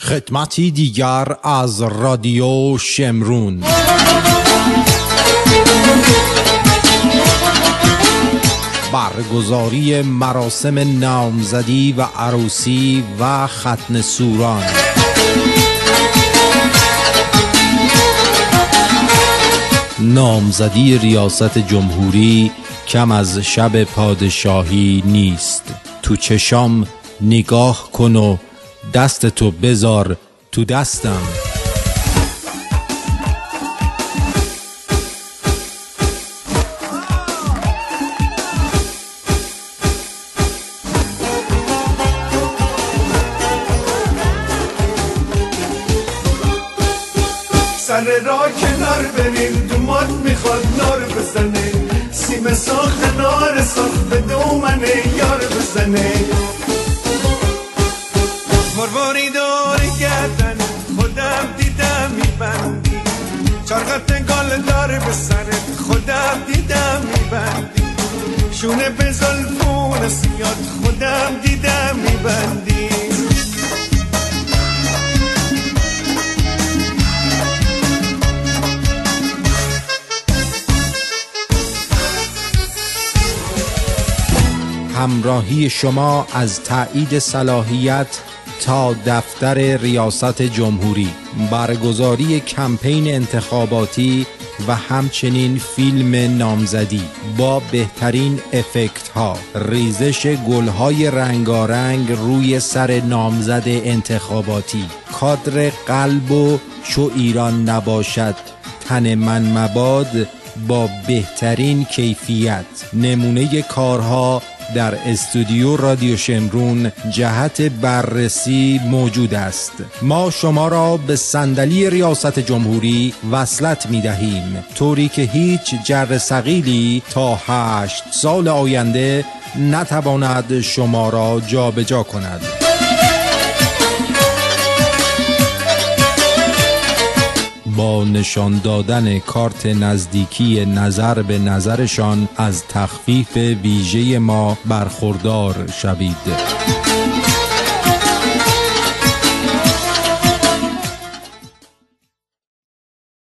خدمتی دیگر از رادیو شمرون. برگزاری مراسم نامزدی و عروسی و ختن سوران. نامزدی ریاست جمهوری کم از شب پادشاهی نیست. تو چشام نگاه کن و دست تو بذار تو دستم. سر را کنار بریم دومات میخواد نار بزنه، سیم ساخت نار ساخت به دومن یار بزنه. مرواری دور گردن خودم دیدم میبندی، چرخت گال دار به سرت خودم دیدم میبندی، شونه به زلفون سیاد خودم دیدم میبندی. همراهی شما از تایید صلاحیت تا دفتر ریاست جمهوری، برگزاری کمپین انتخاباتی و همچنین فیلم نامزدی با بهترین افکت ها، ریزش گل های رنگارنگ روی سر نامزد انتخاباتی، کادر قلب و چو ایران نباشد تن من مباد با بهترین کیفیت. نمونه کارها در استودیو رادیو شمرون جهت بررسی موجود است. ما شما را به صندلی ریاست جمهوری وصلت می دهیم، طوری که هیچ جر ثقیلی تا 8 سال آینده نتواند شما را جابجا کند. با نشان دادن کارت نزدیکی نظر به نظرشان از تخفیف ویژه ما برخوردار شوید.